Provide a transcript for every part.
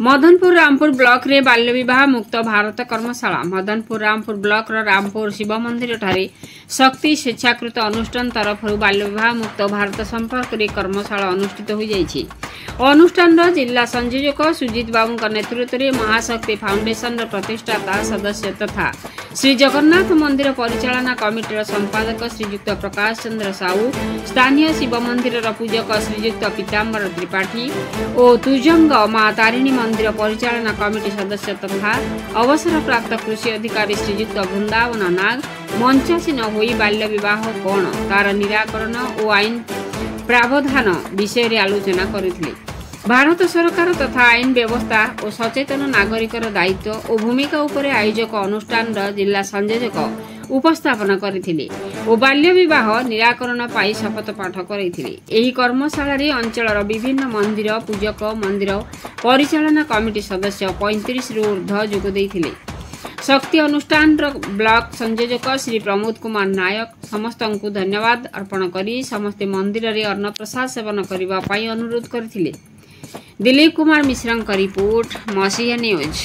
Madanpur Rampur block रे बाल्य विवाह मुक्त भारत कर्मशाला मदनपुर रामपुर ब्लॉक रो रामपुर शिव मंदिर ठारे शक्ति स्वेच्छाकृत अनुष्ठान तरफ बाल्य विवाह मुक्त भारत संपर्क रे कर्मशाला अनुष्ठित हो जाइछि। अनुष्ठान जिला संयोजक सुजित बाबू नेतृत्व में महाशक्ति फाउंडेशन प्रतिष्ठाता सदस्य तथा श्री जगन्नाथ मंदिर परिचालना कमिटीर संपादक श्रीयुक्त प्रकाश चंद्र साहू, स्थानीय शिव मंदिर पूजक श्रीयुक्त पीताम्बर त्रिपाठी और तुजंग मां तारिणी मंदिर परिचालना कमिटी सदस्य तथा अवसर प्राप्त कृषि अधिकारी श्रीयुक्त वृंदावन नाग मंचासीन होई बाल्य विवाह कौन तार निराकरण और आईन प्रावधान विषय रे आलोचना करथिले। भारत सरकार तथा आईन व्यवस्था और सचेतन नागरिकर दायित्व और भूमिका उपरे आयोजक अनुष्ठान जिला संयोजक उपस्थापन करथिले और बाल्य विवाह निराकरण पाई शपथ पाठ करथिले। एही कर्मशाला रे अंचलर विभिन्न मंदिर पूजक मंदिर परिचालना कमिटी सदस्य 35 रु ऊर्ध्व जोग दैथिले। शक्ति अनुष्ठान ब्लॉक संयोजक श्री प्रमोद कुमार नायक समस्त को धन्यवाद अर्पण करी समस्ते मंदिर रे अन्न प्रसाद सेवन करबा पाई अनुरोध करथिले। दिलीप कुमार मिश्रा का रिपोर्ट मसीहा न्यूज।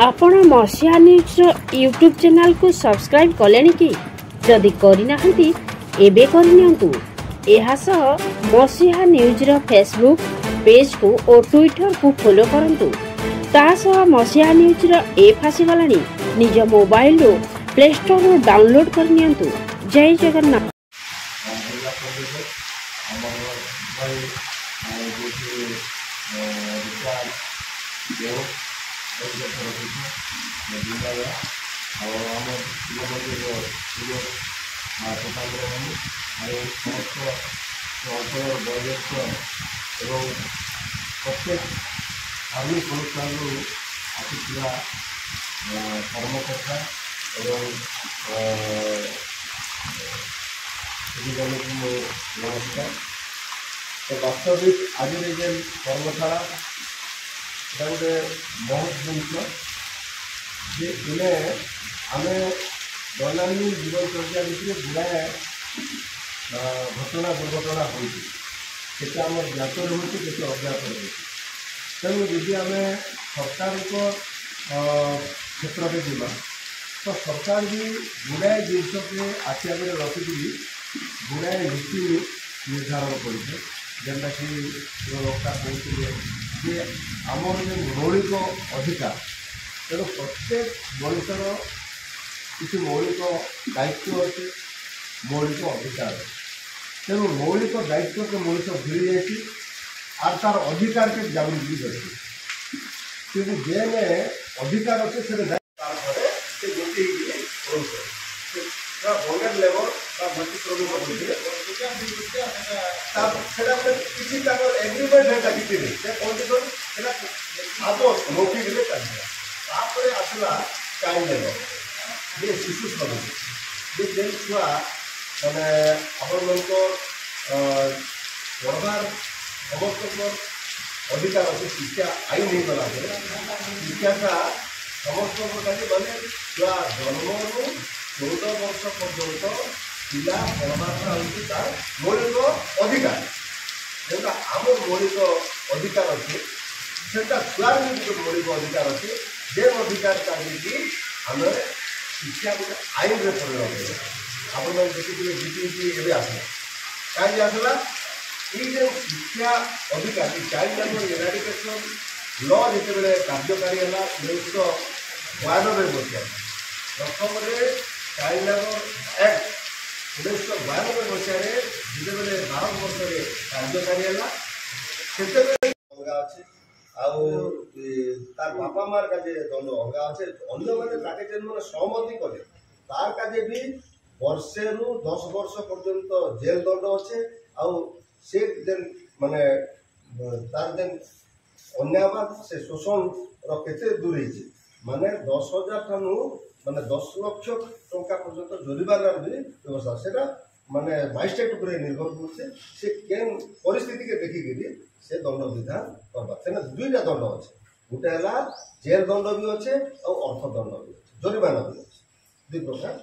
आपण मसीहा न्यूज यूट्यूब चैनल को सब्सक्राइब कलेनि कि जदि करिना हंती एबे करनियंतु। एहा सह मसीहा न्यूज रो फेसबुक पेज को और ट्विटर को फॉलो करंतु। तासह मसीहा न्यूज रो ऐप आसीगलानी निज मोबाइल रो प्ले स्टोर रो डाउनलोड करनियंतु। जय जगन्नाथ। आर्मी संस्थान आसुवा कर्मकर्ता नमस्कार। तो वास्तविक आज कर्मशाला गोटे बहुत जिन आम दैनन्दिन जीवन चर्चा भितर गुड़ाए घटना दुर्घटना होती आम ज्ञात रोचे के अज्ञात रोचे। तेणु यदि आम सरकार क्षेत्र में जीवा तो सरकार भी गुड़ाए जिनस के आखि आगे रखिकी गुड़ाए नीति निर्धारण करें जेनटा कि लोका कहते जे आमर जो मौलिक अधिकार तेणु प्रत्येक मनुष्यर किसी मौलिक दायित्व अच्छे मौलिक अधिकार अच्छे। तेणु मौलिक दायित्व के मनुष्य भूली जाए और तार अधिकार के जागृति करते जेने अधिकार अच्छे से गोटे बंगाल लेबर मती श्रमिक बोलते किसी एग्रीमेंट है किसी नहीं आपस मौखिक आसला चाइल्ड लेबर ये शिशु श्रमिक ये छुआ मैंने आपण पढ़वार समस्त अधिकार अच्छे शिक्षा आईन नहीं गला शिक्षाटा समस्त मैंने छुआ जन्म 14 वर्ष पर्यंत पिला पढ़वाटा हूँ तार मौलिक अधिकार जोटा आम मौलिक अधिकार अच्छे से छुआर भी मौलिक अधिकार अच्छे जे अधिकार चाहिए आम शिक्षा गोटे आईन में परिणत आप देखिए जीपीसी एवं आसला कहीं आसला ये शिक्षा अधिकार चाइल्ड लेबर इराडिकेशन लॉ जिते कार्यकारी है 1992 मसीहा प्रथम चाइल्ड लेबर एक्ट 1992 मसीह जिते भारत वर्ष में कार्यकारी है अलगा अच्छे तार बापा मार का दंड अलगा अच्छे अन्य मैंने मैंने सहमति कले तार का भी वर्षे रु 10 वर्ष पर्यंत जेल दंड अच्छे से जेन माने तार जेन अन्यायवाद से शोषण रते दूर माने 10,000 ठानु माने 10 लाख टंका पर्यंत जोरिमाना भी व्यवस्था से माने मजिस्ट्रेट उपर निर्भर करे केन परिस्थिति के देखिकी से दंड विधान करवा से दुईटा दंड अच्छे गोटे है जेल दंड भी अच्छे और अर्थ दंड भी अच्छे जोरिमाना भी अच्छे दुई प्रकार।